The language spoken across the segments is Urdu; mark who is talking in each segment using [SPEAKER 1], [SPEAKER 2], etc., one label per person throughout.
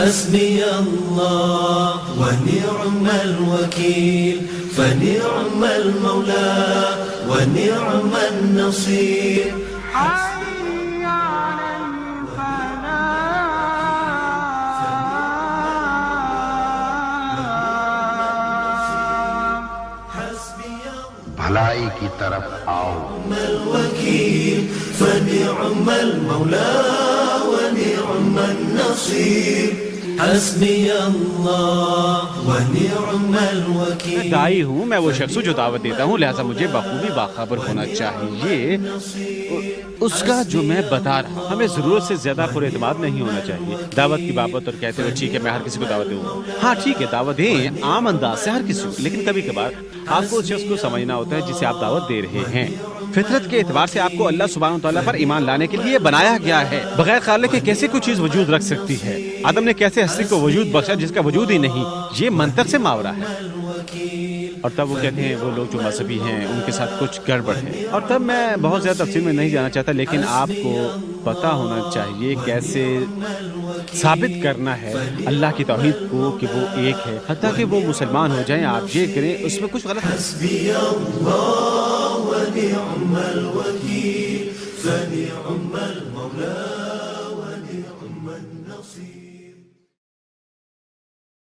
[SPEAKER 1] حسبي الله ونعم الوكيل فنعم المولى ونعم النصير.
[SPEAKER 2] حي على الفلاح.
[SPEAKER 3] بھلائی کی طرف آؤ.
[SPEAKER 1] الوكيل فنعم المولى ونعم النصير. حسبي الله ونعم الوكيل.
[SPEAKER 4] میں دائی ہوں، میں وہ شخص ہوں جو دعوت دیتا ہوں، لہٰذا مجھے بخوبی باخبر ہونا چاہیے اس کا جو میں بتا رہا ہوں. ہمیں ضرورت سے زیادہ پر اعتماد نہیں ہونا چاہیے دعوت کی بابت اور کہتے ہوئے ٹھیک ہے میں ہر کسی کو دعوت دوں. ہاں ٹھیک ہے دعوت دیں عام انداز سے ہر کسی کو، لیکن کبھی کبھار آپ کو اس شخص کو سمجھنا ہوتا ہے جسے آپ دعوت دے رہے ہیں. فطرت کے اعتبار سے آپ کو اللہ سبحانہ وتعالیٰ پر ایمان لانے کے لیے بنایا گیا ہے. بغیر خیال کے کیسے کوئی چیز وجود رکھ سکتی ہے؟ آدم نے کیسے ہستی کو وجود بخشا جس کا وجود ہی نہیں؟ یہ منطق سے ماورا ہے. اور تب وہ کہتے ہیں وہ لوگ جو مذہبی ہیں ان کے ساتھ کچھ گڑبڑ ہے. اور تب میں بہت زیادہ تفصیل میں نہیں جانا چاہتا، لیکن آپ کو پتہ ہونا چاہیے کیسے ثابت کرنا ہے اللہ کی توحید کو کہ وہ ایک ہے، حتیٰ کہ وہ مسلمان ہو جائیں آپ یہ کریں اس میں کچھ غلط ہے.
[SPEAKER 1] حسبي الله ونعم الوكيل فنعم المولى ونعم النصير.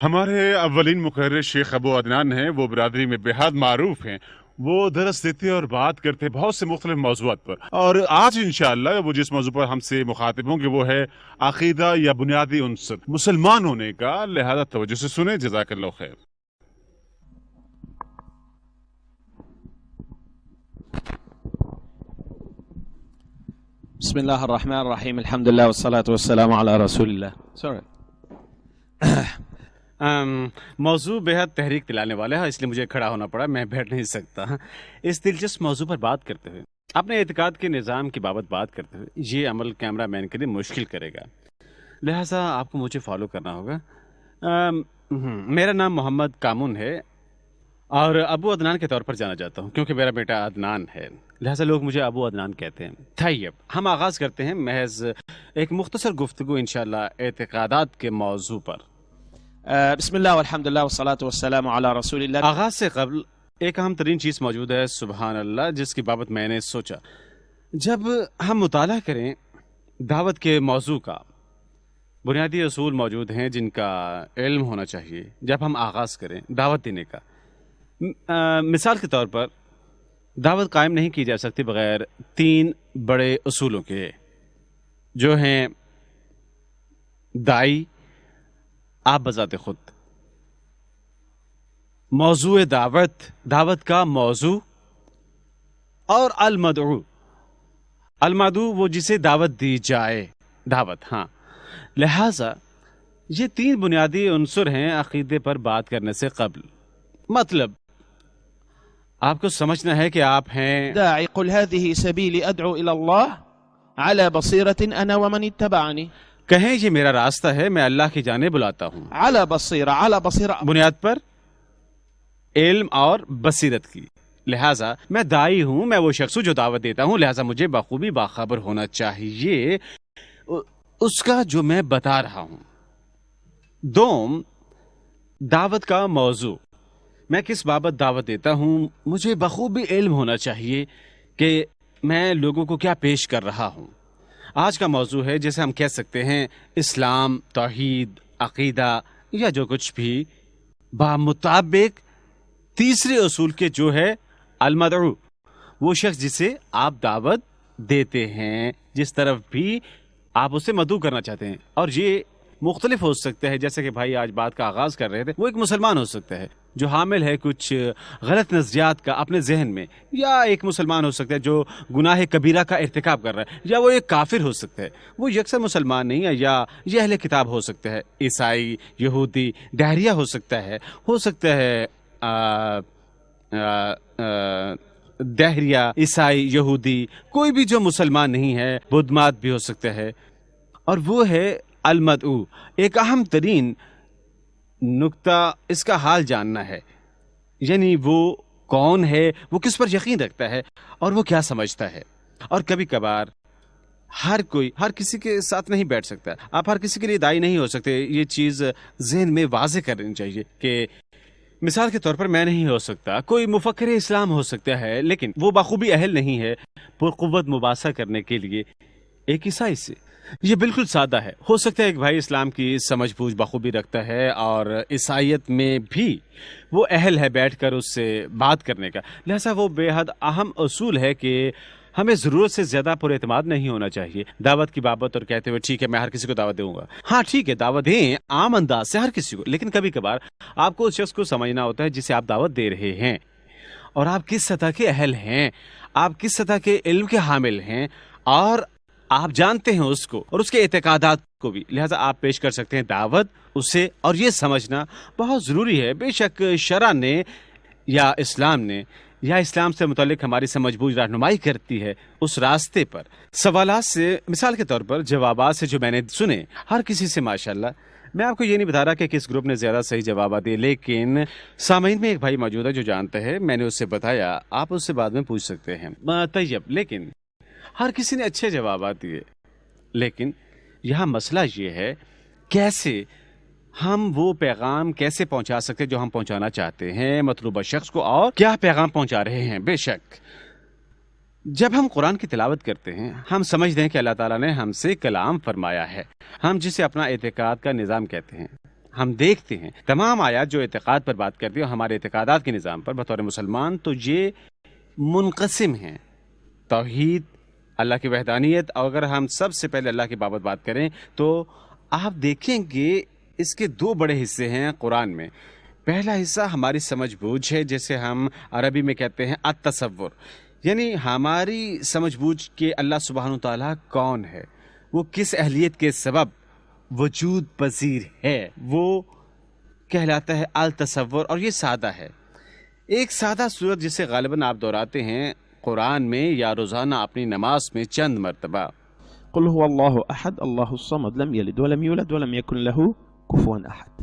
[SPEAKER 5] ہمارے اولین مقرر شیخ ابو عدنان ہیں، وہ برادری میں بے حد معروف ہیں. وہ درس دیتے اور بات کرتے بہت سے مختلف موضوعات پر، اور آج انشاءاللہ وہ جس موضوع پر ہم سے مخاطب ہوں گے وہ ہے عقیدہ یا بنیادی عنصر مسلمان ہونے کا. لہذا توجہ سے سنیں. جزاک اللہ خیر.
[SPEAKER 6] بسم اللہ الرحمن الرحیم الحمد للہ والصلاة والسلام علی رسول اللہ.
[SPEAKER 4] موضوع بہت تحریک دلانے والا ہے، اس لیے مجھے کھڑا ہونا پڑا، میں بیٹھ نہیں سکتا. اس دلچسپ موضوع پر بات کرتے ہوئے، اپنے اعتقاد کے نظام کی بابت بات کرتے ہوئے، یہ عمل کیمرہ مین کے لیے مشکل کرے گا، لہٰذا آپ کو مجھے فالو کرنا ہوگا. میرا نام محمد کامون ہے اور ابو عدنان کے طور پر جانا جاتا ہوں کیونکہ میرا بیٹا عدنان ہے، لہٰذا لوگ مجھے ابو عدنان کہتے ہیں. طیب، ہم آغاز کرتے ہیں محض ایک مختصر گفتگو انشاءاللہ اعتقادات کے موضوع پر.
[SPEAKER 6] بسم اللہ والحمد للہ والصلاة والسلام علی رسول اللہ.
[SPEAKER 4] آغاز سے قبل ایک اہم ترین چیز موجود ہے، سبحان اللہ، جس کی بابت میں نے سوچا. جب ہم مطالعہ کریں دعوت کے موضوع کا، بنیادی اصول موجود ہیں جن کا علم ہونا چاہیے جب ہم آغاز کریں دعوت دینے کا. مثال کے طور پر دعوت قائم نہیں کی جا سکتی بغیر 3 بڑے اصولوں کے، جو ہیں دائی، آپ بذات خود، موضوع دعوت کا موضوع، اور المدعو. المدعو وہ جسے دعوت دی جائے، دعوت. ہاں، لہذا یہ 3 بنیادی عنصر ہیں عقیدے پر بات کرنے سے قبل. مطلب آپ کو سمجھنا ہے کہ آپ ہیں
[SPEAKER 6] داعی قل هذه سبیلی ادعو الى اللہ على بصیرة انا ومن اتبعنی.
[SPEAKER 4] کہیں یہ میرا راستہ ہے، میں اللہ کی جانب بلاتا ہوں
[SPEAKER 6] على بصیرہ
[SPEAKER 4] بنیاد پر علم اور بصیرت کی. لہٰذا میں دائی ہوں، میں وہ شخص ہوں جو دعوت دیتا ہوں، لہٰذا مجھے بخوبی باخبر ہونا چاہیے اس کا جو میں بتا رہا ہوں. دوم، دعوت کا موضوع، میں کس بابت دعوت دیتا ہوں مجھے بخوبی علم ہونا چاہیے کہ میں لوگوں کو کیا پیش کر رہا ہوں. آج کا موضوع ہے جیسے ہم کہہ سکتے ہیں اسلام، توحید، عقیدہ یا جو کچھ بھی، بمطابق تیسرے اصول کے جو ہے المدعو، وہ شخص جسے آپ دعوت دیتے ہیں، جس طرف بھی آپ اسے مدعو کرنا چاہتے ہیں. اور یہ مختلف ہو سکتا ہے، جیسے کہ بھائی آج بات کا آغاز کر رہے تھے، وہ ایک مسلمان ہو سکتا ہے جو حامل ہے کچھ غلط نظریات کا اپنے ذہن میں، یا ایک مسلمان ہو سکتا ہے جو گناہ کبیرہ کا ارتکاب کر رہا ہے، یا وہ ایک کافر ہو سکتا ہے، وہ یکسر مسلمان نہیں ہے، یا یہ اہل کتاب ہو سکتا ہے، عیسائی، یہودی، دہریہ ہو سکتا ہے دہریہ، عیسائی، یہودی، کوئی بھی جو مسلمان نہیں ہے، بدھ مات بھی ہو سکتا ہے. اور وہ ہے المدعو. ایک اہم ترین نقطہ اس کا حال جاننا ہے، یعنی وہ کون ہے، وہ کس پر یقین رکھتا ہے اور وہ کیا سمجھتا ہے. اور کبھی کبھار ہر کوئی ہر کسی کے ساتھ نہیں بیٹھ سکتا. آپ ہر کسی کے لیے دائی نہیں ہو سکتے. یہ چیز ذہن میں واضح کرنی چاہیے کہ مثال کے طور پر میں نہیں ہو سکتا. کوئی مفکر اسلام ہو سکتا ہے لیکن وہ بخوبی اہل نہیں ہے پرقوت مباحثہ کرنے کے لیے ایک عیسائی سے. یہ بالکل سادہ ہے. ہو سکتا ہے ایک بھائی اسلام کی سمجھ بوجھ بخوبی رکھتا ہے اور عیسائیت میں بھی وہ اہل ہے بیٹھ کر اس سے بات کرنے کا. لہذا وہ بے حد اہم اصول ہے کہ ہمیں ضرورت سے زیادہ پر اعتماد نہیں ہونا چاہیے دعوت کی بابت اور کہتے ہوئے ٹھیک ہے میں ہر کسی کو دعوت دوں گا. ہاں ٹھیک ہے دعوت دیں عام انداز سے ہر کسی کو, لیکن کبھی کبھار آپ کو اس شخص کو سمجھنا ہوتا ہے جسے آپ دعوت دے رہے ہیں اور آپ کس سطح کے اہل ہیں, آپ کس سطح کے علم کے حامل ہیں اور آپ جانتے ہیں اس کو اور اس کے اعتقادات کو بھی. لہذا آپ پیش کر سکتے ہیں دعوت اسے, اور یہ سمجھنا بہت ضروری ہے. بے شک شرع نے یا اسلام نے یا اسلام سے متعلق ہماری سمجھ بوجھ رہنمائی کرتی ہے اس راستے پر. سوالات سے مثال کے طور پر جوابات سے جو میں نے سنے ہر کسی سے ماشاءاللہ, میں آپ کو یہ نہیں بتا رہا کہ کس گروپ نے زیادہ صحیح جوابات دیے, لیکن سامعین میں ایک بھائی موجود ہے جو جانتا ہے, میں نے اس سے بتایا, آپ اس سے بعد میں پوچھ سکتے ہیں. طیب, لیکن ہر کسی نے اچھے جوابات دیے. لیکن یہاں مسئلہ یہ ہے کیسے ہم وہ پیغام کیسے پہنچا سکتے جو ہم پہنچانا چاہتے ہیں مطلوبہ شخص کو, اور کیا پیغام پہنچا رہے ہیں. بے شک جب ہم قرآن کی تلاوت کرتے ہیں ہم سمجھتے ہیں کہ اللہ تعالیٰ نے ہم سے کلام فرمایا ہے, ہم جسے اپنا اعتقاد کا نظام کہتے ہیں. ہم دیکھتے ہیں تمام آیات جو اعتقاد پر بات کرتی ہیں ہمارے اعتقادات کے نظام پر بطور مسلمان, تو یہ منقسم ہیں. توحید, اللہ کی وحدانیت, اور اگر ہم سب سے پہلے اللہ کی بابت بات کریں تو آپ دیکھیں گے اس کے دو بڑے حصے ہیں قرآن میں. پہلا حصہ ہماری سمجھ بوجھ ہے جسے ہم عربی میں کہتے ہیں التصور, یعنی ہماری سمجھ بوجھ کے اللہ سبحانہ تعالیٰ کون ہے, وہ کس اہلیت کے سبب وجود پذیر ہے, وہ کہلاتا ہے التصور. اور یہ سادہ ہے, ایک سادہ صورت جسے غالباً آپ دہراتے ہیں قرآن میں یا روزانہ اپنی نماز میں چند مرتبہ.
[SPEAKER 6] قل هو اللہ احد اللہ الصمد لم یلد ولم یولد ولم یکن له کفوا احد.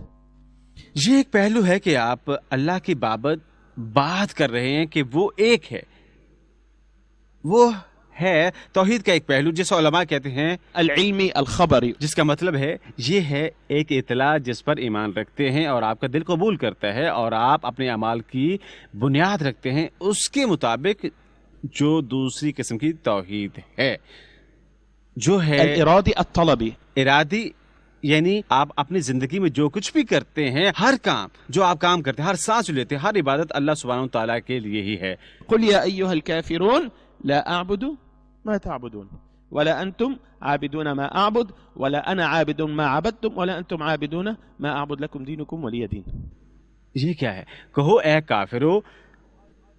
[SPEAKER 4] یہ ایک پہلو ہے کہ آپ اللہ کی بابت بات کر رہے ہیں کہ وہ ایک ہے, وہ ہے توحید کا ایک پہلو جسے علماء کہتے ہیں
[SPEAKER 6] العلمی الخبری,
[SPEAKER 4] جس کا مطلب ہے یہ ہے ایک اطلاع جس پر ایمان رکھتے ہیں اور آپ کا دل قبول کرتا ہے اور آپ اپنے اعمال کی بنیاد رکھتے ہیں اس کے مطابق, جو دوسری قسم کی توحید ہے جو ہے
[SPEAKER 6] الارادی الطلبی.
[SPEAKER 4] ارادی یعنی آپ اپنی زندگی میں جو کچھ بھی کرتے ہیں, ہر کام جو آپ کام کرتے ہیں, ہر سانس جو لیتے ہیں, ہر عبادت اللہ سبحانہ تعالیٰ کے لیے ہی ہے.
[SPEAKER 6] قل یا ایھا الکافرون لا اعبد ما تعبدون ولا انتم عابدون ما اعبد ولا انا عابد ما عبدتم ولا انتم عابدون ما اعبد لكم دينكم ولي دين.
[SPEAKER 4] یہ کیا ہے؟ کہو اے کافرو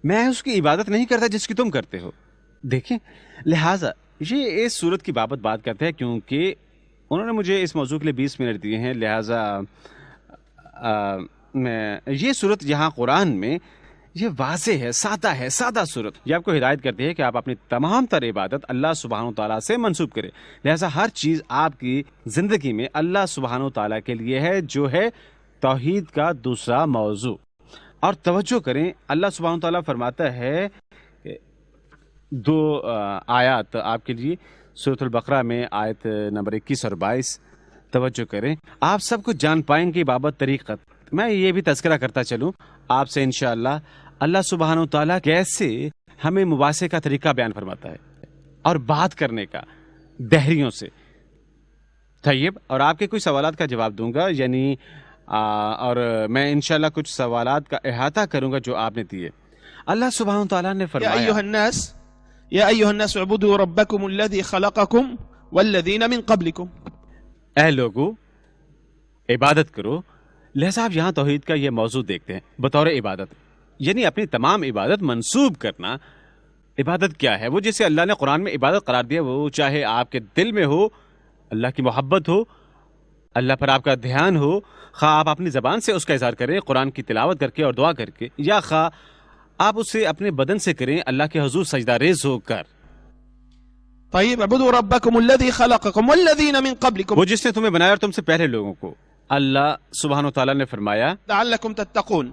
[SPEAKER 4] میں اس کی عبادت نہیں کرتا جس کی تم کرتے ہو. دیکھیں لہٰذا یہ اس صورت کی بات کرتے ہیں کیونکہ انہوں نے مجھے اس موضوع کے لیے 20 منٹ دیے ہیں. لہٰذا میں یہ صورت یہاں قرآن میں یہ واضح ہے, سادہ ہے, سادہ صورت. یہ آپ کو ہدایت کرتی ہے کہ آپ اپنی تمام تر عبادت اللہ سبحانہ تعالیٰ سے منسوب کریں. لہٰذا ہر چیز آپ کی زندگی میں اللہ سبحانہ تعالیٰ کے لیے ہے, جو ہے توحید کا دوسرا موضوع. اور توجہ کریں اللہ سبحانہ تعالیٰ فرماتا ہے, دو آیات آپ کے لیے سورۃ البقرہ میں آیت نمبر 21 اور 22. توجہ کریں, آپ سب کچھ جان پائیں گے بابت طریقت. میں یہ بھی تذکرہ کرتا چلوں آپ سے انشاءاللہ اللہ سبحانہ تعالیٰ کیسے ہمیں مباحثے کا طریقہ بیان فرماتا ہے اور بات کرنے کا دہریوں سے. طیب, اور آپ کے کچھ سوالات کا جواب دوں گا, یعنی اور میں انشاءاللہ کچھ سوالات کا احاطہ کروں گا جو آپ نے دیے. اللہ سبحانہ تعالیٰ نے فرمایا
[SPEAKER 6] یا ایھا الناس اعبدوا ربکم الذی خلقکم والذین من قبلکم.
[SPEAKER 4] اے لوگو عبادت کرو. لہذا آپ یہاں توحید کا یہ موضوع دیکھتے ہیں بطور عبادت, یعنی اپنی تمام عبادت منسوب کرنا. عبادت کیا ہے؟ وہ جسے اللہ نے قرآن میں عبادت قرار دیا, وہ چاہے آپ کے دل میں ہو, اللہ کی محبت ہو, اللہ پر آپ کا دھیان ہو, خواہ آپ اپنی زبان سے اس کا اظہار کریں قرآن کی تلاوت کر کے اور دعا کر کے, یا خواہ آپ اسے اپنے بدن سے کریں اللہ کے حضور سجدہ ریز ہو کر.
[SPEAKER 6] طيب اعبدوا ربكم الذي خلقكم والذين من قبلكم,
[SPEAKER 4] وہ جس نے تمہیں بنایا اور تم سے پہلے لوگوں کو. اللہ سبحانہ و تعالیٰ نے فرمایا
[SPEAKER 6] لعلكم تتقون,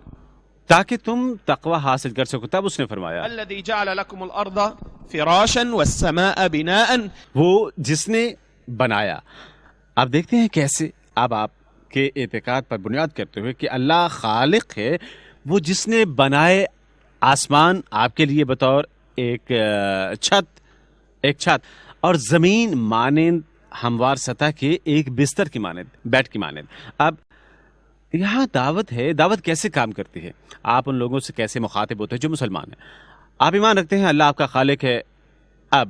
[SPEAKER 4] تاکہ تم تقوی حاصل کر سکو. تب اس نے فرمایا
[SPEAKER 6] الذي جعل لكم الأرض فراشا والسماء بناء.
[SPEAKER 4] وہ جس نے بنایا. آپ دیکھتے ہیں کیسے اب آپ کے اعتقاد پر بنیاد کرتے ہوئے کہ اللہ خالق ہے، وہ جس نے بنائے آسمان آپ کے لیے بطور ایک چھت اور زمین مانند ہموار سطح کے ایک بستر کی مانند، بیڈ کی مانند. اب یہاں دعوت ہے. دعوت کیسے کام کرتی ہے؟ آپ ان لوگوں سے کیسے مخاطب ہوتے ہیں جو مسلمان ہیں؟ آپ ایمان رکھتے ہیں اللہ آپ کا خالق ہے. اب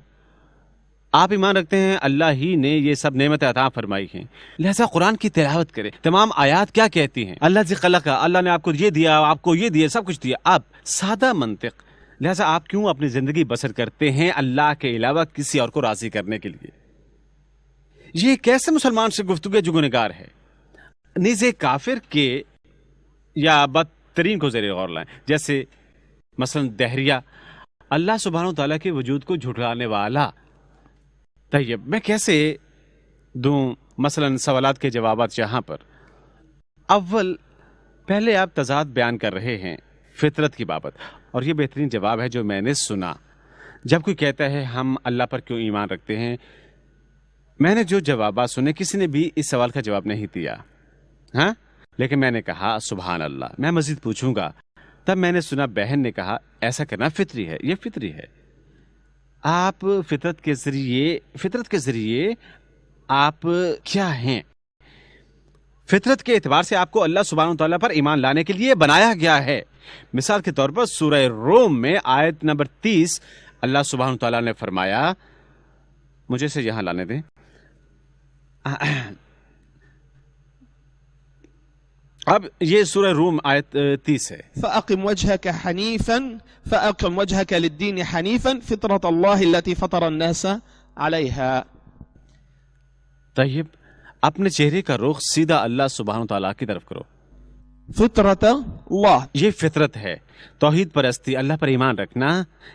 [SPEAKER 4] آپ ایمان رکھتے ہیں اللہ ہی نے یہ سب نعمت عطا فرمائی ہیں، لہذا قرآن کی تلاوت کریں. تمام آیات کیا کہتی ہیں؟ اللہ سے خلق، اللہ نے آپ کو یہ دیا، آپ کو یہ دیا، سب کچھ دیا. اب سادہ منطق. لہذا آپ کیوں اپنی زندگی بسر کرتے ہیں اللہ کے علاوہ کسی اور کو راضی کرنے کے لیے؟ یہ کیسے مسلمان سے گفتگو جو گنہگار ہے؟ نیز کافر کے یا بدترین کو زیر غور لائیں، جیسے مثلا دہریہ، اللہ سبحانہ و تعالیٰ کے وجود کو جھٹلانے والا. طیب میں کیسے دوں مثلا سوالات کے جوابات یہاں پر؟ اول پہلے آپ تضاد بیان کر رہے ہیں فطرت کی بابت، اور یہ بہترین جواب ہے جو میں نے سنا. جب کوئی کہتا ہے ہم اللہ پر کیوں ایمان رکھتے ہیں، میں نے جو جوابات سنے کسی نے بھی اس سوال کا جواب نہیں دیا. ہاں، لیکن میں نے کہا سبحان اللہ، میں مزید پوچھوں گا. تب میں نے سنا بہن نے کہا ایسا کرنا فطری ہے. یہ فطری ہے. آپ فطرت کے ذریعے آپ کیا ہیں؟ فطرت کے اعتبار سے آپ کو اللہ سبحانہ و تعالیٰ پر ایمان لانے کے لیے بنایا گیا ہے. مثال کے طور پر سورہ روم میں آیت نمبر 30 اللہ سبحانہ و تعالیٰ نے فرمایا، مجھے سے یہاں لانے دیں. اب یہ سورہ روم آیت 30 ہے.
[SPEAKER 6] فأقم وجهك للدين حنيفا فطرة الله التي فطر الناس عليها.
[SPEAKER 4] طيب اپنے چہرے کا رخ سیدھا اللہ سبحانہ تعالیٰ کی طرف کرو.
[SPEAKER 6] فطرت اللہ،
[SPEAKER 4] یہ فطرت ہے. توحید پرستی، اللہ پر ایمان رکھنا،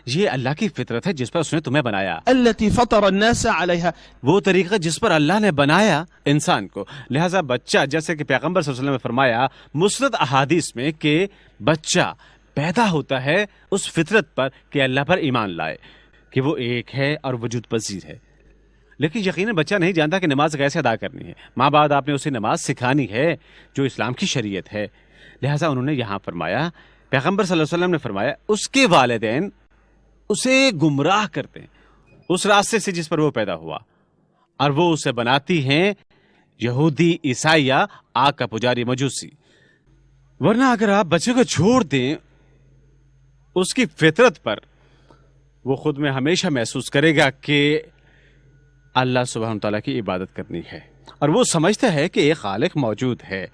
[SPEAKER 4] یہ اللہ کی فطرت ہے جس پر اس نے تمہیں بنایا.
[SPEAKER 6] التي فطر الناس عليها،
[SPEAKER 4] وہ طریقہ جس پر اللہ نے بنایا انسان کو. لہذا بچہ، جیسے کہ پیغمبر صلی اللہ علیہ وسلم نے فرمایا مسند احادیث میں کہ بچہ پیدا ہوتا ہے اس فطرت پر کہ اللہ پر ایمان لائے کہ وہ ایک ہے اور وجود پذیر ہے. لیکن یقیناً بچہ نہیں جانتا کہ نماز کیسے ادا کرنی ہے. ماں بعد آپ نے اسے نماز سکھانی ہے جو اسلام کی شریعت ہے. لہٰذا انہوں نے یہاں فرمایا، پیغمبر صلی اللہ علیہ وسلم نے فرمایا اس کے والدین اسے گمراہ کرتے ہیں اس راستے سے جس پر وہ پیدا ہوا، اور وہ اسے بناتی ہیں یہودی، عیسائیہ، آگ کا پجاری، مجوسی. ورنہ اگر آپ بچے کو چھوڑ دیں اس کی فطرت پر، وہ خود میں ہمیشہ محسوس کرے گا کہ اللہ سبحانہ تعالیٰ کی عبادت کرنی ہے، اور وہ سمجھتا ہے کہ ایک خالق موجود ہے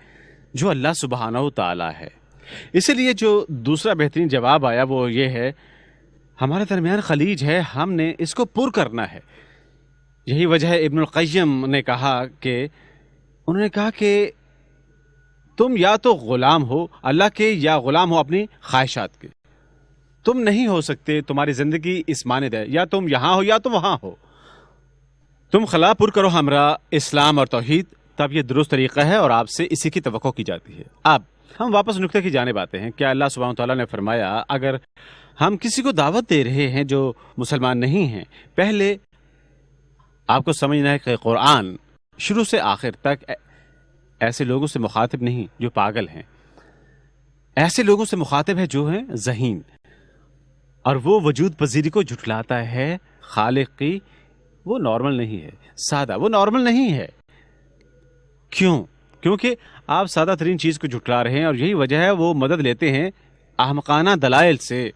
[SPEAKER 4] جو اللہ سبحانہ تعالیٰ ہے. اسی لیے جو دوسرا بہترین جواب آیا وہ یہ ہے، ہمارے درمیان خلیج ہے، ہم نے اس کو پر کرنا ہے. یہی وجہ ہے ابن القیم نے کہا کہ انہوں نے کہا کہ تم یا تو غلام ہو اللہ کے یا غلام ہو اپنی خواہشات کے. تم نہیں ہو سکتے، تمہاری زندگی اس مانند ہے، یا تم یہاں ہو یا تم وہاں ہو. تم خلا پر کرو ہمراہ اسلام اور توحید، تب یہ درست طریقہ ہے اور آپ سے اسی کی توقع کی جاتی ہے. اب ہم واپس نقطے کی جانب آتے ہیں. کیا اللہ سبحانہ تعالیٰ نے فرمایا اگر ہم کسی کو دعوت دے رہے ہیں جو مسلمان نہیں ہیں، پہلے آپ کو سمجھنا ہے کہ قرآن شروع سے آخر تک ایسے لوگوں سے مخاطب نہیں جو پاگل ہیں، ایسے لوگوں سے مخاطب ہے جو ہیں ذہین، اور وہ وجود پذیری کو جھٹلاتا ہے خالق کی. وہ نارمل نہیں ہے، سادہ، وہ نارمل نہیں ہے. کیوں؟ کیونکہ آپ سادہ ترین چیز کو جھٹلا رہے ہیں، اور یہی وجہ ہے وہ مدد لیتے ہیں احمقانہ دلائل سے.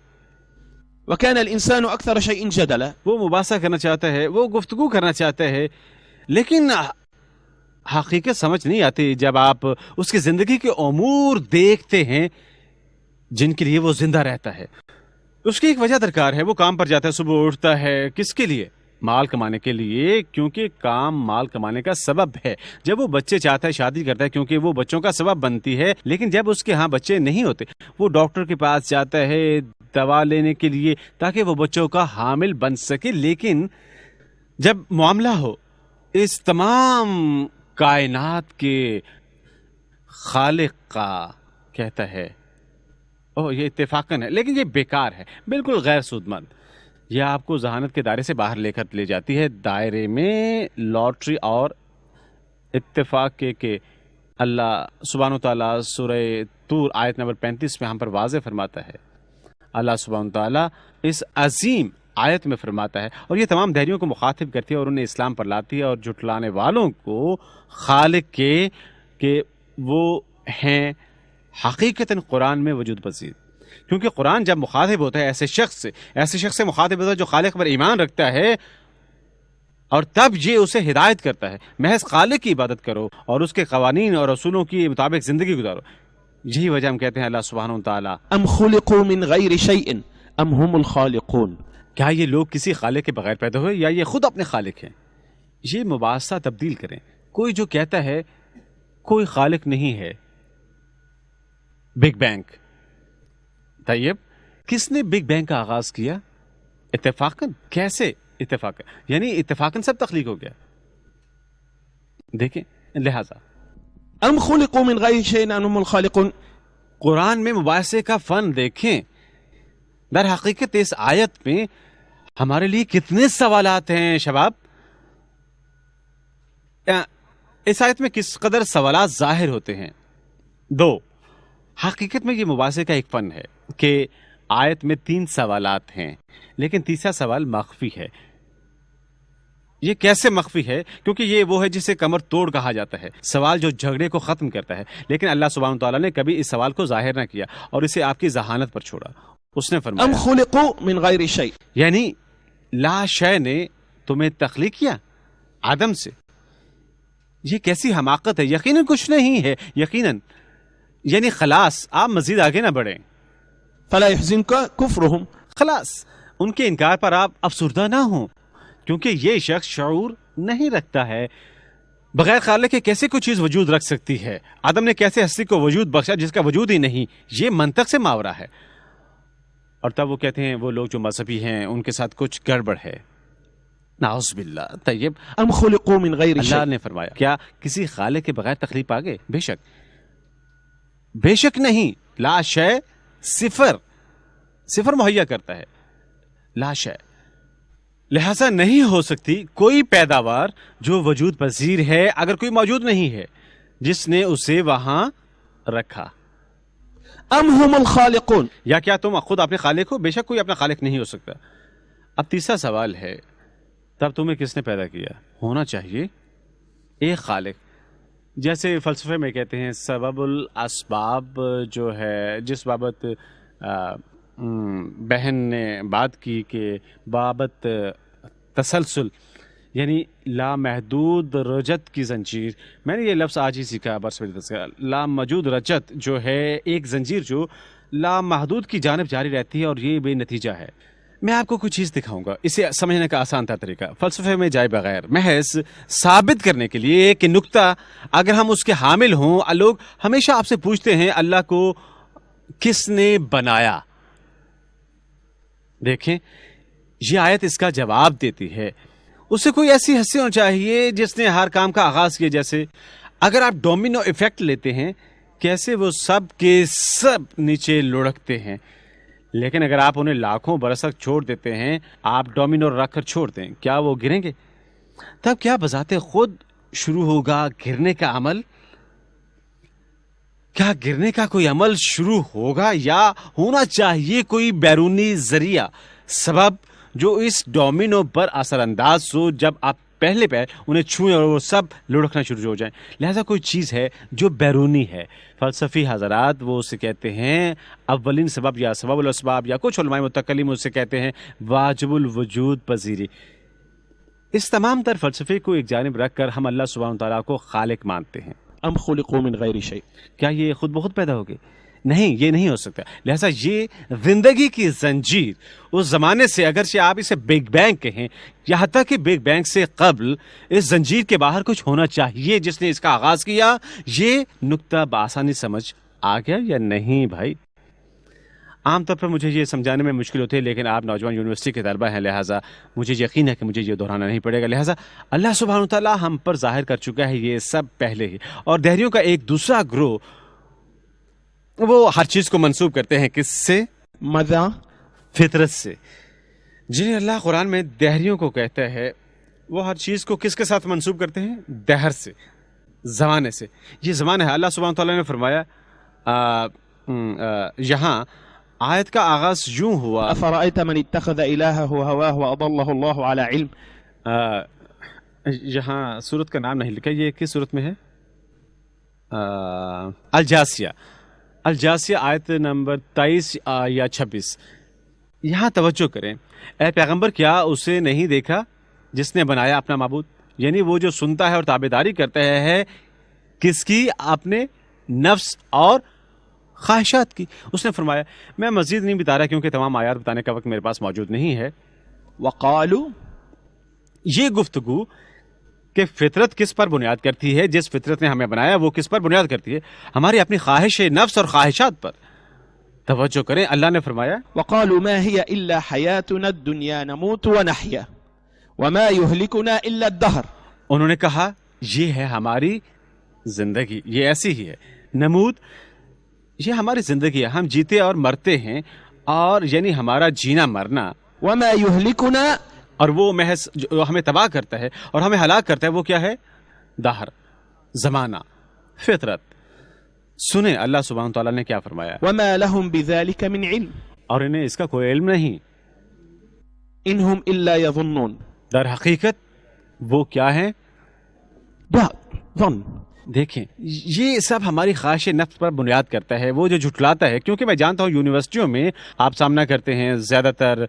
[SPEAKER 6] وكان الانسان اكثر شيء جدلا،
[SPEAKER 4] وہ مباحثہ کرنا چاہتا ہے، وہ گفتگو کرنا چاہتا ہے، لیکن حقیقت سمجھ نہیں آتی جب آپ اس کی زندگی کے امور دیکھتے ہیں جن کے لیے وہ زندہ رہتا ہے. اس کی ایک وجہ درکار ہے. وہ کام پر جاتا ہے، صبح اٹھتا ہے، کس کے لیے؟ مال کمانے کے لیے، کیونکہ کام مال کمانے کا سبب ہے. جب وہ بچے چاہتا ہے شادی کرتا ہے کیونکہ وہ بچوں کا سبب بنتی ہے. لیکن جب اس کے ہاں بچے نہیں ہوتے وہ ڈاکٹر کے پاس جاتا ہے دوا لینے کے لیے تاکہ وہ بچوں کا حامل بن سکے. لیکن جب معاملہ ہو اس تمام کائنات کے خالق کا، کہتا ہے اوہ یہ اتفاقاً ہے، لیکن یہ بیکار ہے، بالکل غیر سود مند. یہ آپ کو ذہانت کے دائرے سے باہر لے کر لے جاتی ہے، دائرے میں لاٹری اور اتفاق کے کہ اللہ سبحانہ و تعالیٰ سورہ طور آیت نمبر 35 میں ہم پر واضح فرماتا ہے. اللہ سبحانہ و تعالیٰ اس عظیم آیت میں فرماتا ہے، اور یہ تمام دہریوں کو مخاطب کرتی ہے اور انہیں اسلام پر لاتی ہے، اور جھٹلانے والوں کو خالق کے کہ وہ ہیں حقیقتاً قرآن میں وجود پذیر. کیونکہ قرآن جب مخاطب ہوتا ہے ایسے شخص سے مخاطب ہوتا ہے جو خالق پر ایمان رکھتا ہے، اور تب یہ اسے ہدایت کرتا ہے محض خالق کی عبادت کرو اور اس کے قوانین اور اصولوں کے مطابق زندگی گزارو. یہی وجہ ہم کہتے ہیں اللہ سبحانہ و تعالیٰ
[SPEAKER 6] ام خلقوا من غیر شیء ام هم الخالقون.
[SPEAKER 4] کیا یہ لوگ کسی خالق کے بغیر پیدا ہوئے یا یہ خود اپنے خالق ہیں؟ یہ مباحثہ تبدیل کریں. کوئی جو کہتا ہے کوئی خالق نہیں ہے، بگ بینگ. طیب کس نے بگ بینگ کا آغاز کیا؟ اتفاقاً. کیسے اتفاقاً؟ یعنی اتفاقاً سب تخلیق ہو گیا. دیکھیں لہذا
[SPEAKER 6] ام خلقوا من غیر شیء ام هم الخالقون.
[SPEAKER 4] قرآن میں مباحثے کا فن دیکھیں. در حقیقت اس آیت میں ہمارے لیے کتنے سوالات ہیں شباب. اس آیت میں کس قدر سوالات ظاہر ہوتے ہیں. 2. حقیقت میں یہ مباحثے کا ایک فن ہے کہ آیت میں 3 سوالات ہیں لیکن تیسرا سوال مخفی ہے. یہ کیسے مخفی ہے؟ کیونکہ یہ وہ ہے جسے کمر توڑ کہا جاتا ہے، سوال جو جھگڑے کو ختم کرتا ہے. لیکن اللہ سبحانہ تعالیٰ نے کبھی اس سوال کو ظاہر نہ کیا اور اسے آپ کی ذہانت پر چھوڑا. اس نے فرمایا
[SPEAKER 6] ام خلقوا من غیر شیء،
[SPEAKER 4] یعنی لا شے نے تمہیں تخلیق کیا عدم سے. یہ کیسی حماقت ہے. یقیناً کچھ نہیں ہے، یقیناً. یعنی خلاص آپ مزید آگے نہ بڑھیں.
[SPEAKER 6] فلا يحزنك كفرهم.
[SPEAKER 4] خلاص ان کے انکار پر آپ افسردہ نہ ہوں، کیونکہ یہ شخص شعور نہیں رکھتا ہے. بغیر خالق کے کیسے کوئی چیز وجود رکھ سکتی ہے؟ آدم نے کیسے ہستی کو وجود بخشا جس کا وجود ہی نہیں؟ یہ منطق سے ماورا ہے. اور تب وہ کہتے ہیں وہ لوگ جو مذہبی ہیں ان کے ساتھ کچھ گڑبڑ ہے. نعوذ باللہ. طیب
[SPEAKER 6] ام خلقوا من غیر شیء.
[SPEAKER 4] اللہ نے فرمایا کیا کسی خالق کے بغیر تخلیق آگے؟ بے شک نہیں. لا شے صفر مہیا کرتا ہے. لا شے لہذا نہیں ہو سکتی کوئی پیداوار جو وجود پذیر ہے اگر کوئی موجود نہیں ہے جس نے اسے وہاں رکھا.
[SPEAKER 6] ام هم الخالقون.
[SPEAKER 4] یا کیا تم خود اپنے خالق ہو؟ بے شک کوئی اپنا خالق نہیں ہو سکتا. اب تیسرا سوال ہے تب تمہیں کس نے پیدا کیا؟ ہونا چاہیے ایک خالق. جیسے فلسفے میں کہتے ہیں سبب الاسباب جو ہے، جس بابت بہن نے بات کی کہ بابت تسلسل یعنی لامحدود رجت کی زنجیر. میں نے یہ لفظ آج ہی سیکھا برس میں تذکرہ. لامحدود رجت جو ہے ایک زنجیر جو لامحدود کی جانب جاری رہتی ہے اور یہ بے نتیجہ ہے. میں آپ کو کچھ چیز دکھاؤں گا، اسے سمجھنے کا آسان تھا طریقہ. فلسفے میں جائے بغیر محض ثابت کرنے کے لیے کہ نقطہ اگر ہم اس کے حامل ہوں. لوگ ہمیشہ آپ سے پوچھتے ہیں اللہ کو کس نے بنایا. دیکھیں یہ آیت اس کا جواب دیتی ہے. اسے کوئی ایسی ہستی ہونی چاہیے جس نے ہر کام کا آغاز کیا. جیسے اگر آپ ڈومینو ایفیکٹ لیتے ہیں کیسے وہ سب کے سب نیچے لڑکتے ہیں، لیکن اگر آپ انہیں لاکھوں برس تک چھوڑ دیتے ہیں، آپ ڈومینو رکھ کر چھوڑ دیں، کیا وہ گریں گے؟ تب کیا بذات خود شروع ہوگا گرنے کا عمل؟ کیا گرنے کا کوئی عمل شروع ہوگا یا ہونا چاہیے کوئی بیرونی ذریعہ سبب جو اس ڈومینو پر اثر انداز ہو جب آپ پہلے پیر انہیں چھوئیں اور وہ سب لڑکنا شروع ہو جائیں؟ لہذا کوئی چیز ہے جو بیرونی ہے. فلسفی حضرات وہ اسے کہتے ہیں اولین سبب یا سبب الاسباب، یا کچھ علماء متکلم اسے کہتے ہیں واجب الوجود پذیری. اس تمام تر فلسفے کو ایک جانب رکھ کر ہم اللہ سبحانہ تعالیٰ کو خالق مانتے ہیں.
[SPEAKER 6] ام خلقوا من غیر شیء.
[SPEAKER 4] کیا یہ خود بخود پیدا ہو گئے؟ نہیں، یہ نہیں ہو سکتا. لہذا یہ زندگی کی زنجیر اس زمانے سے، اگرچہ آپ اسے بگ بینگ کہیں یا حتیٰ کہ بگ بینگ سے قبل، اس زنجیر کے باہر کچھ ہونا چاہیے جس نے اس کا آغاز کیا. یہ نقطہ بآسانی سمجھ آ گیا یا نہیں بھائی؟ عام طور پر مجھے یہ سمجھانے میں مشکل ہوتی ہے، لیکن آپ نوجوان یونیورسٹی کے طلبہ ہیں، لہٰذا مجھے یقین ہے کہ مجھے یہ دہرانا نہیں پڑے گا. لہٰذا اللہ سبحانہ تعالیٰ ہم پر ظاہر کر چکا ہے یہ سب پہلے ہی. اور دہریوں کا ایک دوسرا گروہ وہ ہر چیز کو منسوب کرتے ہیں کس سے؟
[SPEAKER 6] ماذا؟
[SPEAKER 4] فطرت سے. جنہیں اللہ قرآن میں دہریوں کو کہتا ہے وہ ہر چیز کو کس کے ساتھ منسوب کرتے ہیں؟ دہر سے، زمانے سے. یہ زمانہ ہے. اللہ سبحانہ تعالیٰ نے فرمایا یہاں آیت کا آغاز یوں ہوا
[SPEAKER 6] افرأيت من اتخذ الهه هواه واضله الله على علم.
[SPEAKER 4] یہاں سورت کا نام نہیں لکھا. یہ کس سورت میں ہے؟ الجاسیہ. الجاسیہ آیت نمبر 23 یا 26. یہاں توجہ کریں. اے پیغمبر کیا اسے نہیں دیکھا جس نے بنایا اپنا معبود؟ یعنی وہ جو سنتا ہے اور تابعداری کرتا ہے کس کی؟ اپنے نفس اور خواہشات کی. اس نے فرمایا میں مزید نہیں بتا رہا کیونکہ تمام آیات بتانے کا وقت میرے پاس موجود نہیں ہے.
[SPEAKER 6] وقالوا،
[SPEAKER 4] یہ گفتگو کہ فطرت کس پر بنیاد کرتی ہے، جس فطرت نے ہمیں بنایا وہ کس پر بنیاد کرتی ہے؟ ہماری اپنی خواہش نفس اور خواہشات پر. توجہ کریں. اللہ نے فرمایا
[SPEAKER 6] وقالوا ما هي الا حياتنا الدنيا نموت ونحيا وما يهلكنا الا الدهر.
[SPEAKER 4] انہوں نے کہا یہ ہے ہماری زندگی، یہ ایسی ہی ہے. نمود، یہ ہماری زندگی ہے، ہم جیتے اور مرتے ہیں، اور یعنی ہمارا جینا مرنا.
[SPEAKER 6] وما يهلكنا،
[SPEAKER 4] اور وہ محض جو ہمیں تباہ کرتا ہے اور ہمیں ہلاک کرتا ہے وہ کیا ہے؟ دہر، زمانہ، فطرت. سنیں اللہ سبحانہ تعالیٰ نے کیا فرمایا.
[SPEAKER 6] وما لهم بذلك من علم
[SPEAKER 4] اور انہیں اس کا کوئی علم نہیں.
[SPEAKER 6] انهم الا يظنون.
[SPEAKER 4] در حقیقت وہ کیا ہیں؟
[SPEAKER 6] ظن.
[SPEAKER 4] دیکھیں یہ سب ہماری خواہش نفس پر بنیاد کرتا ہے. وہ جو جھٹلاتا ہے، کیونکہ میں جانتا ہوں یونیورسٹیوں میں آپ سامنا کرتے ہیں زیادہ تر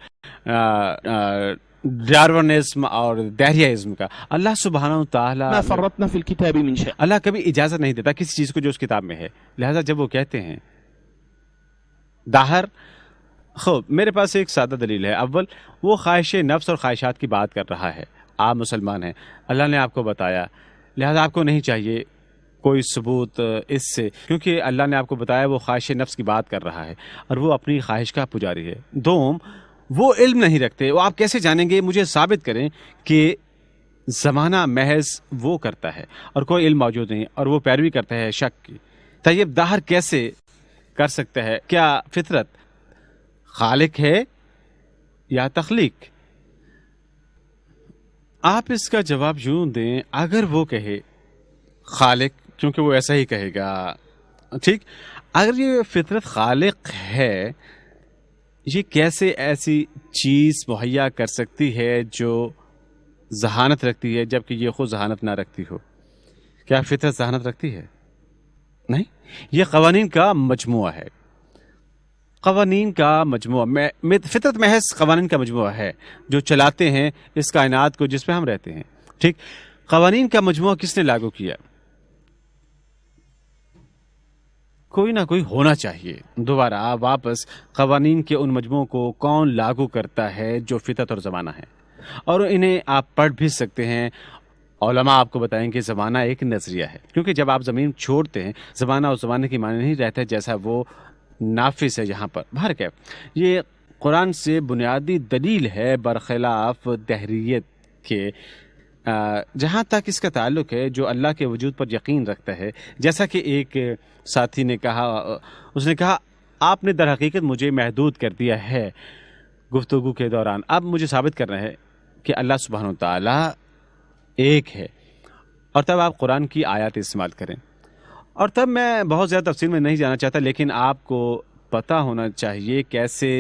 [SPEAKER 4] ڈارونزم اور دہریازم کا. اللہ سبحانہ تعالیٰ
[SPEAKER 6] ما فرطنا في الكتاب من شيء.
[SPEAKER 4] اللہ کبھی اجازت نہیں دیتا کسی چیز کو جو اس کتاب میں ہے. لہذا جب وہ کہتے ہیں داہر، خوب میرے پاس ایک سادہ دلیل ہے. اول وہ خواہش نفس اور خواہشات کی بات کر رہا ہے. آپ مسلمان ہیں، اللہ نے آپ کو بتایا، لہذا آپ کو نہیں چاہیے کوئی ثبوت اس سے، کیونکہ اللہ نے آپ کو بتایا وہ خواہش نفس کی بات کر رہا ہے اور وہ اپنی خواہش کا پجاری ہے. دوم، وہ علم نہیں رکھتے. وہ آپ کیسے جانیں گے؟ مجھے ثابت کریں کہ زمانہ محض وہ کرتا ہے اور کوئی علم موجود نہیں، اور وہ پیروی کرتا ہے شک کی. طیب دہر کیسے کر سکتا ہے؟ کیا فطرت خالق ہے یا تخلیق؟ آپ اس کا جواب یوں دیں، اگر وہ کہے خالق، کیونکہ وہ ایسا ہی کہے گا، ٹھیک. اگر یہ فطرت خالق ہے، یہ کیسے ایسی چیز مہیا کر سکتی ہے جو ذہانت رکھتی ہے جبکہ یہ خود ذہانت نہ رکھتی ہو؟ کیا فطرت ذہانت رکھتی ہے؟ نہیں. یہ قوانین کا مجموعہ ہے. قوانین کا مجموعہ. فطرت محض قوانین کا مجموعہ ہے جو چلاتے ہیں اس کائنات کو جس پہ ہم رہتے ہیں. ٹھیک. قوانین کا مجموعہ کس نے لاگو کیا؟ کوئی نہ کوئی ہونا چاہیے. دوبارہ واپس قوانین کے ان مجموعوں کو کون لاگو کرتا ہے؟ جو فطرت اور زمانہ ہے. اور انہیں آپ پڑھ بھی سکتے ہیں. علماء آپ کو بتائیں کہ زمانہ ایک نظریہ ہے، کیونکہ جب آپ زمین چھوڑتے ہیں زمانہ اور زمانے کی معنی نہیں رہتا جیسا وہ نافذ ہے یہاں پر. بہر کیا یہ قرآن سے بنیادی دلیل ہے برخلاف دہریت کے. جہاں تک اس کا تعلق ہے جو اللہ کے وجود پر یقین رکھتا ہے، جیسا کہ ایک ساتھی نے کہا، اس نے کہا آپ نے در حقیقت مجھے محدود کر دیا ہے گفتگو کے دوران. اب مجھے ثابت کرنا ہے کہ اللہ سبحانہ و تعالیٰ ایک ہے، اور تب آپ قرآن کی آیات استعمال کریں. اور تب میں بہت زیادہ تفصیل میں نہیں جانا چاہتا، لیکن آپ کو پتہ ہونا چاہیے کیسے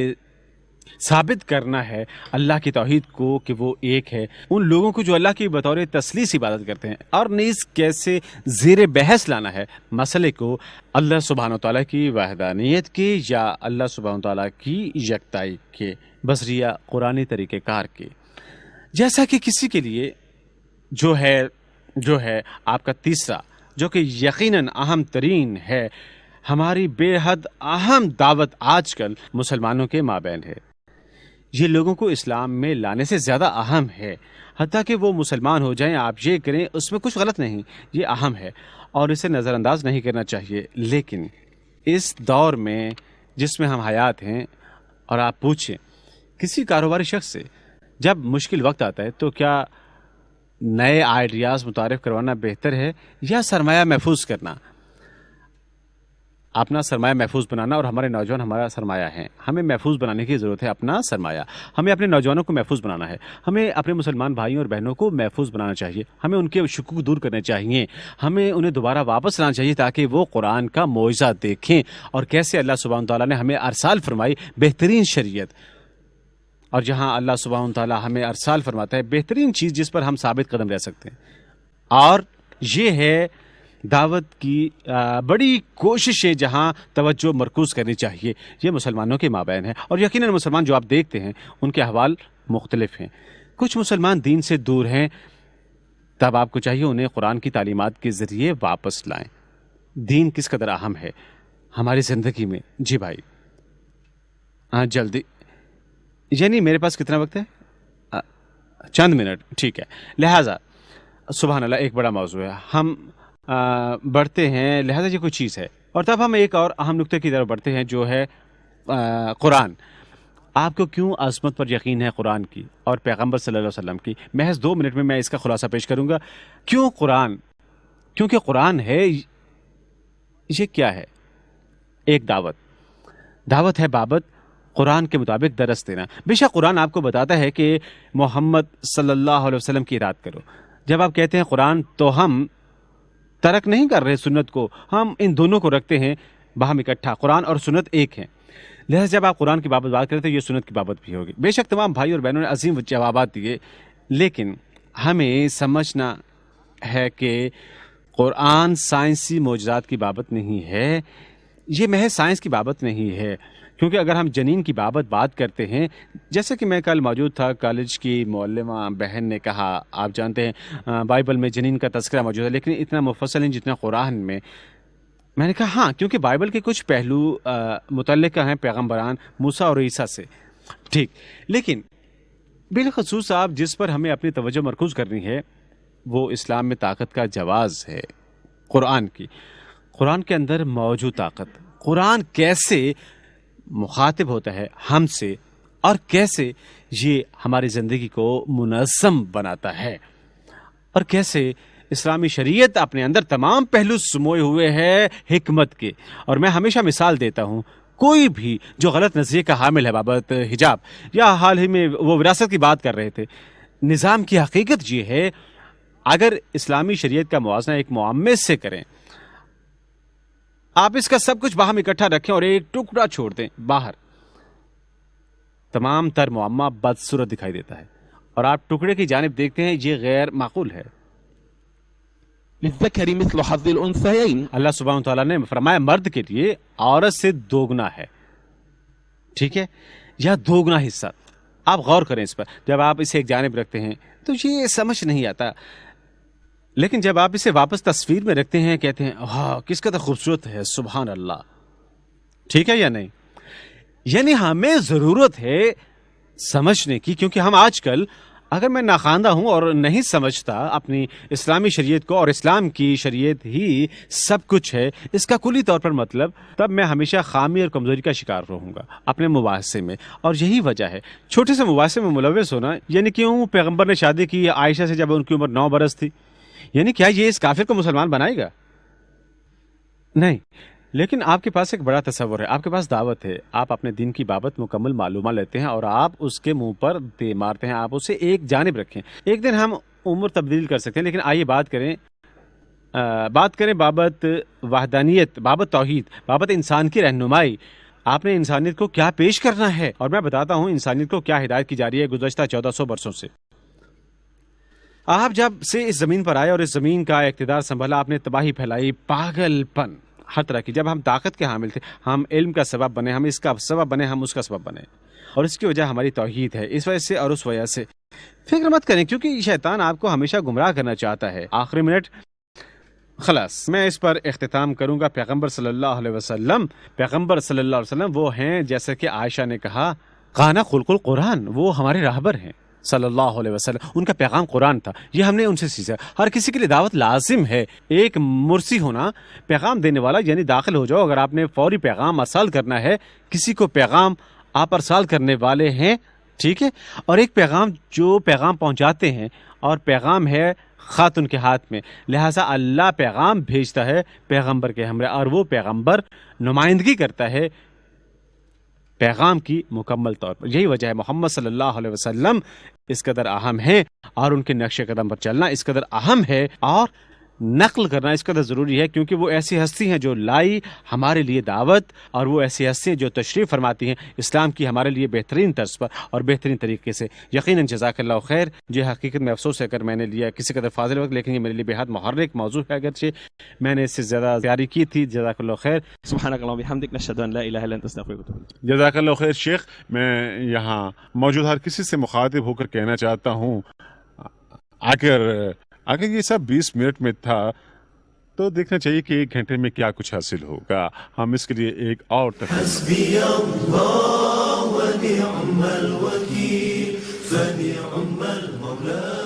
[SPEAKER 4] ثابت کرنا ہے اللہ کی توحید کو کہ وہ ایک ہے ان لوگوں کو جو اللہ کی بطور تثلیث عبادت کرتے ہیں، اور نیز کیسے زیر بحث لانا ہے مسئلے کو اللہ سبحانہ وتعالیٰ کی وحدانیت کے یا اللہ سبحانہ وتعالیٰ کی یکتائی کے بذریعہ قرآنی طریقہ کار کے. جیسا کہ کسی کے لیے جو ہے آپ کا تیسرا، جو کہ یقیناً اہم ترین ہے، ہماری بے حد اہم دعوت آج کل مسلمانوں کے مابین ہے. یہ لوگوں کو اسلام میں لانے سے زیادہ اہم ہے. حتیٰ کہ وہ مسلمان ہو جائیں، آپ یہ کریں، اس میں کچھ غلط نہیں، یہ اہم ہے اور اسے نظر انداز نہیں کرنا چاہیے. لیکن اس دور میں جس میں ہم حیات ہیں، اور آپ پوچھیں کسی کاروباری شخص سے جب مشکل وقت آتا ہے تو کیا نئے آئیڈیاز متعارف کروانا بہتر ہے یا سرمایہ محفوظ کرنا؟ اپنا سرمایہ محفوظ بنانا، اور ہمارے نوجوان ہمارا سرمایہ ہیں. ہمیں محفوظ بنانے کی ضرورت ہے اپنا سرمایہ. ہمیں اپنے نوجوانوں کو محفوظ بنانا ہے. ہمیں اپنے مسلمان بھائیوں اور بہنوں کو محفوظ بنانا چاہیے. ہمیں ان کے شکوک دور کرنے چاہیے. ہمیں انہیں دوبارہ واپس لانا چاہیے تاکہ وہ قرآن کا معجزہ دیکھیں اور کیسے اللہ سبحانہ تعالیٰ نے ہمیں ارسال فرمائی بہترین شریعت. اور جہاں اللہ سبحانہ تعالیٰ ہمیں ارسال فرماتا ہے بہترین چیز جس پر ہم ثابت قدم رہ سکتے ہیں، اور یہ ہے دعوت کی بڑی کوششیں جہاں توجہ مرکوز کرنی چاہیے. یہ مسلمانوں کے مابین ہے، اور یقیناً مسلمان جو آپ دیکھتے ہیں ان کے احوال مختلف ہیں. کچھ مسلمان دین سے دور ہیں، تب آپ کو چاہیے انہیں قرآن کی تعلیمات کے ذریعے واپس لائیں. دین کس قدر اہم ہے ہماری زندگی میں. جی بھائی، ہاں جلدی، یعنی میرے پاس کتنا وقت ہے؟ چند منٹ. ٹھیک ہے. لہٰذا سبحان اللہ ایک بڑا موضوع ہے. ہم بڑھتے ہیں، لہٰذا یہ کوئی چیز ہے. اور تب ہم ایک اور اہم نقطے کی طرف بڑھتے ہیں جو ہے قرآن. آپ کو کیوں عظمت پر یقین ہے قرآن کی اور پیغمبر صلی اللہ علیہ وسلم کی؟ محض 2 منٹ میں اس کا خلاصہ پیش کروں گا. کیوں قرآن؟ کیونکہ قرآن ہے. یہ کیا ہے؟ ایک دعوت ہے بابت قرآن کے مطابق درس دینا. بے شک قرآن آپ کو بتاتا ہے کہ محمد صلی اللہ علیہ وسلم کی اطاعت کرو. جب آپ کہتے ہیں قرآن تو ہم ترک نہیں کر رہے سنت کو، ہم ان دونوں کو رکھتے ہیں باہم اکٹھا. قرآن اور سنت ایک ہیں. لہذا جب آپ قرآن کی بابت بات کریں تو یہ سنت کی بابت بھی ہوگی. بے شک تمام بھائی اور بہنوں نے عظیم جوابات دیے، لیکن ہمیں سمجھنا ہے کہ قرآن سائنسی معجزات کی بابت نہیں ہے. یہ محض سائنس کی بابت نہیں ہے. کیونکہ اگر ہم جنین کی بات کرتے ہیں، جیسے کہ میں کل موجود تھا، کالج کی معلمہ بہن نے کہا، آپ جانتے ہیں بائبل میں جنین کا تذکرہ موجود ہے لیکن اتنا مفصل نہیں جتنا قرآن میں. میں نے کہا ہاں، کیونکہ بائبل کے کچھ پہلو متعلق ہیں پیغمبران موسیٰ اور عیسیٰ سے. ٹھیک، لیکن بالخصوص آپ جس پر ہمیں اپنی توجہ مرکوز کرنی ہے وہ اسلام میں طاقت کا جواز ہے قرآن کی. قرآن کے اندر موجود طاقت، قرآن کیسے مخاطب ہوتا ہے ہم سے اور کیسے یہ ہماری زندگی کو منظم بناتا ہے، اور کیسے اسلامی شریعت اپنے اندر تمام پہلو سموئے ہوئے ہے حکمت کے. اور میں ہمیشہ مثال دیتا ہوں، کوئی بھی جو غلط نظریے کا حامل ہے بابت حجاب، یا حال ہی میں وہ وراثت کی بات کر رہے تھے، نظام کی حقیقت یہ ہے اگر اسلامی شریعت کا موازنہ ایک معمر سے کریں، آپ اس کا سب کچھ باہم اکٹھا رکھیں اور ایک ٹکڑا چھوڑ دیں باہر، تمام تر معمہ بدصورت دکھائی دیتا ہے. اور آپ ٹکڑے کی جانب دیکھتے ہیں، یہ غیر معقول ہے.
[SPEAKER 6] للذكر مثل حظ الأنثيين.
[SPEAKER 4] اللہ سبحانہ تعالیٰ نے فرمایا مرد کے لیے عورت سے دوگنا ہے. ٹھیک ہے، یا دوگنا حصہ. آپ غور کریں اس پر. جب آپ اسے ایک جانب رکھتے ہیں تو یہ سمجھ نہیں آتا، لیکن جب آپ اسے واپس تصویر میں رکھتے ہیں کہتے ہیں ہاں کس قدر خوبصورت ہے، سبحان اللہ. ٹھیک ہے یا نہیں؟ یعنی ہمیں ضرورت ہے سمجھنے کی، کیونکہ ہم آج کل، اگر میں ناخواندہ ہوں اور نہیں سمجھتا اپنی اسلامی شریعت کو، اور اسلام کی شریعت ہی سب کچھ ہے اس کا کلی طور پر مطلب، تب میں ہمیشہ خامی اور کمزوری کا شکار رہوں گا اپنے مباحثے میں. اور یہی وجہ ہے چھوٹے سے مباحثے میں ملوث ہونا. یعنی کیوں پیغمبر نے شادی کی عائشہ سے جب ان کی عمر 9 برس تھی؟ یعنی کیا یہ اس کافر کو مسلمان بنائے گا؟ نہیں. لیکن آپ کے پاس ایک بڑا تصور ہے، آپ کے پاس دعوت ہے، آپ اپنے دین کی بابت مکمل معلومات لیتے ہیں اور آپ اس کے منہ پر دے مارتے ہیں، آپ اسے ایک جانب رکھیں. ایک دن ہم عمر تبدیل کر سکتے ہیں، لیکن آئیے بات کریں بابت وحدانیت، بابت توحید، بابت انسان کی رہنمائی. آپ نے انسانیت کو کیا پیش کرنا ہے، اور میں بتاتا ہوں انسانیت کو کیا ہدایت کی جا رہی ہے گزشتہ 1400 برسوں سے. آپ جب سے اس زمین پر آئے اور اس زمین کا اقتدار سنبھالا، آپ نے تباہی پھیلائی، پاگل پن ہر طرح کی. جب ہم طاقت کے حامل تھے، ہم علم کا سبب بنے، ہم اس کا سبب بنے، ہم اس کا سبب بنے، اور اس کی وجہ ہماری توحید ہے. اس وجہ سے اور اس وجہ سے فکر مت کریں، کیونکہ شیطان آپ کو ہمیشہ گمراہ کرنا چاہتا ہے. آخری منٹ خلاص میں اس پر اختتام کروں گا. پیغمبر صلی اللہ علیہ وسلم وہ ہیں، جیسے کہ عائشہ نے کہا، قانا خلق القرآن، وہ ہمارے راہبر ہیں صلی اللہ علیہ وسلم. ان کا پیغام قرآن تھا، یہ ہم نے ان سے سیکھا. ہر کسی کے لیے دعوت لازم ہے. ایک مرسی ہونا، پیغام دینے والا، یعنی داخل ہو جاؤ. اگر آپ نے فوری پیغام ارسال کرنا ہے، کسی کو پیغام آپ ارسال کرنے والے ہیں ٹھیک ہے. اور ایک پیغام جو پیغام پہنچاتے ہیں اور پیغام ہے خاتون کے ہاتھ میں، لہٰذا اللہ پیغام بھیجتا ہے پیغمبر کے ہمراہ، اور وہ پیغمبر نمائندگی کرتا ہے پیغام کی مکمل طور پر. یہی وجہ ہے محمد صلی اللہ علیہ وسلم اس قدر اہم ہیں، اور ان کے نقش قدم پر چلنا اس قدر اہم ہے اور نقل کرنا اس قدر ضروری ہے، کیونکہ وہ ایسی ہستی ہیں جو لائی ہمارے لیے دعوت، اور وہ ایسی ہستی ہیں جو تشریف فرماتی ہیں اسلام کی ہمارے لیے بہترین طرز پر اور بہترین طریقے سے. یقیناً جزاک اللہ خیر. یہ حقیقت میں افسوس ہے اگر میں نے لیا کسی قدر فاضل وقت، لیکن یہ میرے لیے بہت محرک موضوع ہے، اگرچہ میں نے اس سے زیادہ تیاری کی تھی. جزاک اللہ خیر.
[SPEAKER 6] سبحانك اللهم وبحمدك نشهد ان لا اله الا انت نستغفرك ونتوب اليك.
[SPEAKER 5] جزاک اللہ خیر شیخ. میں یہاں موجود ہر کسی سے مخاطب ہو کر کہنا چاہتا ہوں، اگر یہ سب 20 منٹ میں تھا تو دیکھنا چاہیے کہ 1 گھنٹے میں کیا کچھ حاصل ہوگا. ہم اس کے لیے ایک اور
[SPEAKER 1] حسبي الله ونعم الوكيل فنعم المولى